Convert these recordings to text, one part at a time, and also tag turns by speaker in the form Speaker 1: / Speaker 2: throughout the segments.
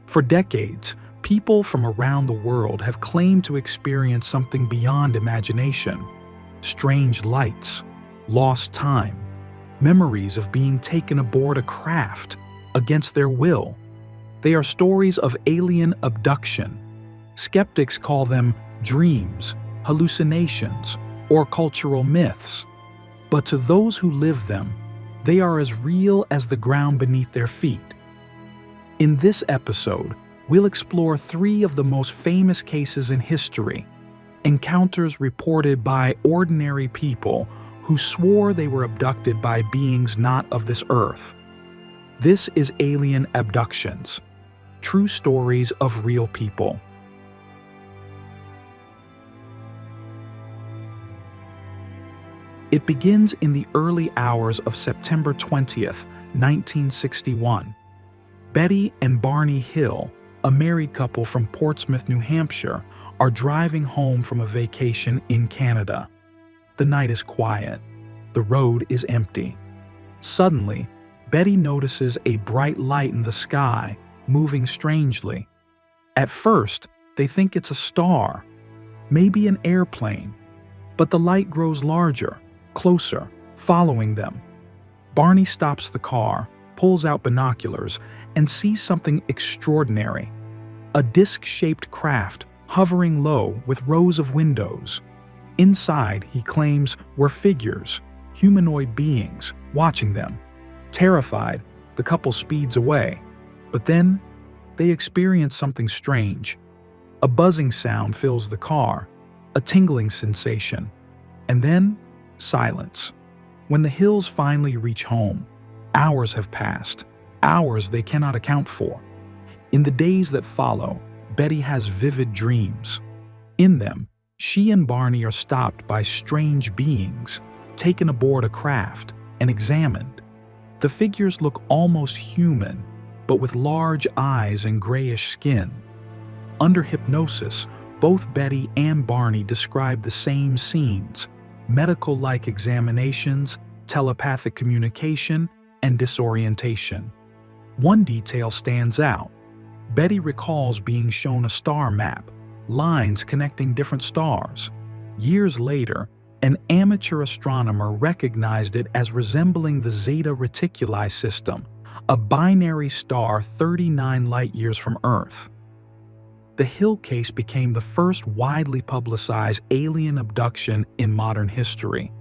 Speaker 1: For decades, people from around the world have claimed to experience something beyond imagination: strange lights, lost time, memories of being taken aboard a craft against their will. They are stories of alien abduction. Skeptics call them dreams, hallucinations, or cultural myths. But to those who live them, they are as real as the ground beneath their feet. In this episode, we'll explore 3 of the most famous cases in history, encounters reported by ordinary people who swore they were abducted by beings not of this earth. This is Alien Abductions, true stories of real people. It begins in the early hours of September 20th, 1961. Betty and Barney Hill, a married couple from Portsmouth, New Hampshire, are driving home from a vacation in Canada. The night is quiet. The road is empty. Suddenly, Betty notices a bright light in the sky, moving strangely. At first, they think it's a star, maybe an airplane, but the light grows larger, closer, following them. Barney stops the car, pulls out binoculars, and sees something extraordinary: a disc-shaped craft hovering low with rows of windows. Inside, he claims, were figures, humanoid beings, watching them. Terrified, the couple speeds away. But then, they experience something strange. A buzzing sound fills the car, a tingling sensation, and then silence. When the Hills finally reach home, hours have passed, hours they cannot account for. In the days that follow, Betty has vivid dreams. In them, she and Barney are stopped by strange beings, taken aboard a craft, and examined. The figures look almost human, but with large eyes and grayish skin. Under hypnosis, both Betty and Barney describe the same scenes: medical-like examinations, telepathic communication, and disorientation. One detail stands out. Betty recalls being shown a star map, lines connecting different stars. Years later, an amateur astronomer recognized it as resembling the Zeta Reticuli system, a binary star 39 light-years from Earth. The Hill case became the first widely publicized alien abduction in modern history.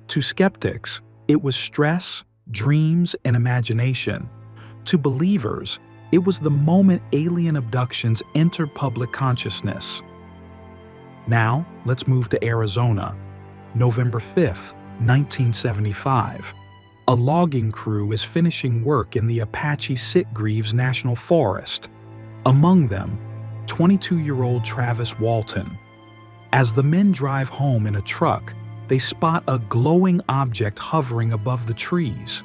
Speaker 1: To skeptics, it was stress, dreams, and imagination. To believers, it was the moment alien abductions entered public consciousness. Now, let's move to Arizona. November 5th, 1975. A logging crew is finishing work in the Apache Sitgreaves National Forest. Among them, 22-year-old Travis Walton. As the men drive home in a truck, they spot a glowing object hovering above the trees.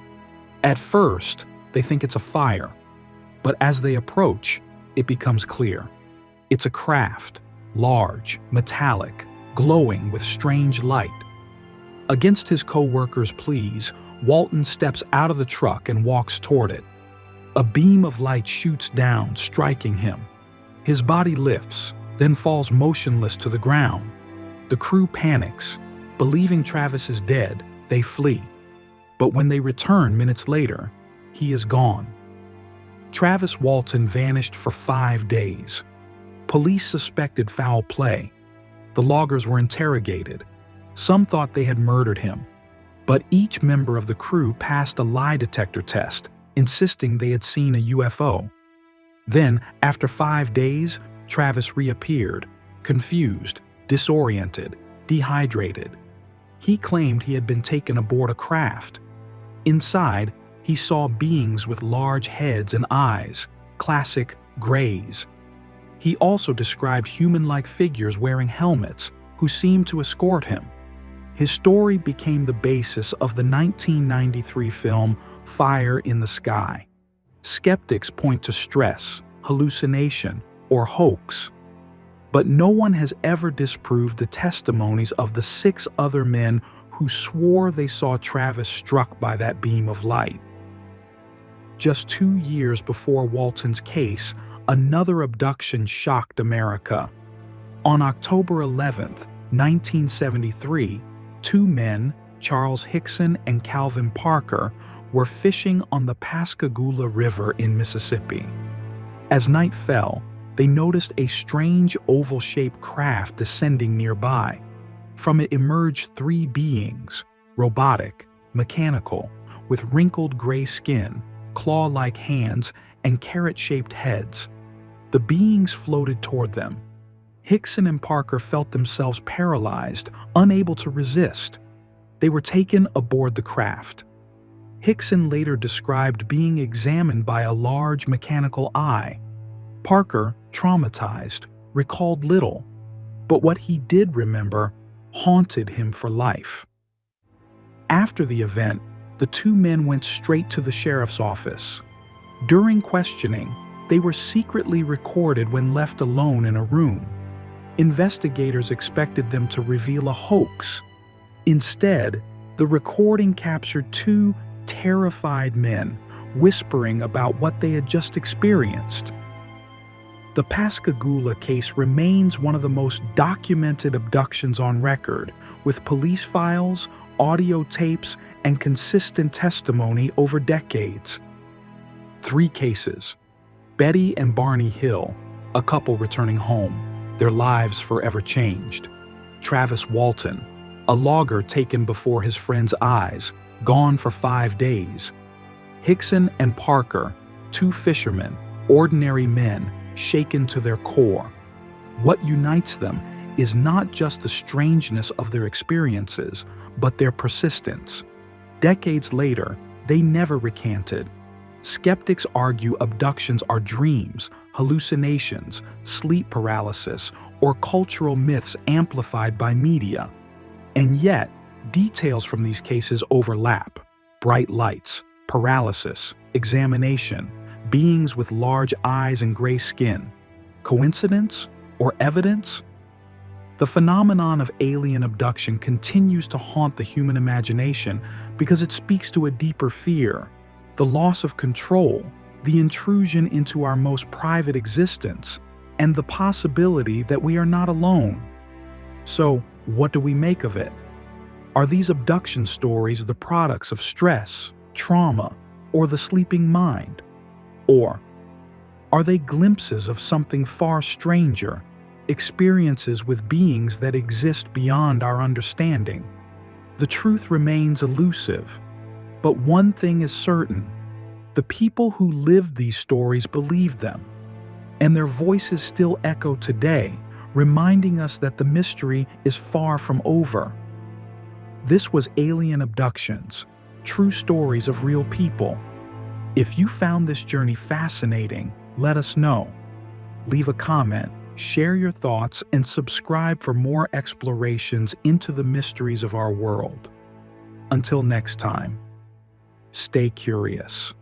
Speaker 1: At first, they think it's a fire, but as they approach, it becomes clear. It's a craft, large, metallic, glowing with strange light. Against his co-workers' pleas, Walton steps out of the truck and walks toward it. A beam of light shoots down, striking him. His body lifts, then falls motionless to the ground. The crew panics. Believing Travis is dead, they flee. But when they return minutes later, he is gone. Travis Walton vanished for 5 days. Police suspected foul play. The loggers were interrogated. Some thought they had murdered him. But each member of the crew passed a lie detector test, insisting they had seen a UFO. Then, after 5 days, Travis reappeared, confused, disoriented, dehydrated. He claimed he had been taken aboard a craft. Inside, he saw beings with large heads and eyes, classic grays. He also described human-like figures wearing helmets who seemed to escort him. His story became the basis of the 1993 film Fire in the Sky. Skeptics point to stress, hallucination, or hoax. But no one has ever disproved the testimonies of the 6 other men who swore they saw Travis struck by that beam of light. Just 2 years before Walton's case, another abduction shocked America. On October 11, 1973, two men, Charles Hickson and Calvin Parker, were fishing on the Pascagoula River in Mississippi. As night fell, they noticed a strange oval-shaped craft descending nearby. From it emerged three beings, robotic, mechanical, with wrinkled gray skin, claw-like hands, and carrot-shaped heads. The beings floated toward them. Hickson and Parker felt themselves paralyzed, unable to resist. They were taken aboard the craft. Hickson later described being examined by a large mechanical eye. Parker, traumatized, recalled little, but what he did remember haunted him for life. After the event, the two men went straight to the sheriff's office. During questioning, they were secretly recorded when left alone in a room. Investigators expected them to reveal a hoax. Instead, the recording captured two terrified men whispering about what they had just experienced. The Pascagoula case remains one of the most documented abductions on record, with police files, audio tapes, and consistent testimony over decades. 3 cases. Betty and Barney Hill, a couple returning home, their lives forever changed. Travis Walton, a logger taken before his friend's eyes, gone for 5 days. Hickson and Parker, 2 fishermen, ordinary men, shaken to their core. What unites them is not just the strangeness of their experiences, but their persistence. Decades later, they never recanted. Skeptics argue abductions are dreams, hallucinations, sleep paralysis, or cultural myths amplified by media. And yet, details from these cases overlap. Bright lights, paralysis, examination, beings with large eyes and gray skin. Coincidence or evidence? The phenomenon of alien abduction continues to haunt the human imagination because it speaks to a deeper fear, the loss of control, the intrusion into our most private existence, and the possibility that we are not alone. So, what do we make of it? Are these abduction stories the products of stress, trauma, or the sleeping mind? Or are they glimpses of something far stranger, experiences with beings that exist beyond our understanding? The truth remains elusive, but one thing is certain: the people who lived these stories believed them, and their voices still echo today, reminding us that the mystery is far from over. This was Alien Abductions, true stories of real people. If you found this journey fascinating, let us know. Leave a comment, share your thoughts, and subscribe for more explorations into the mysteries of our world. Until next time, stay curious.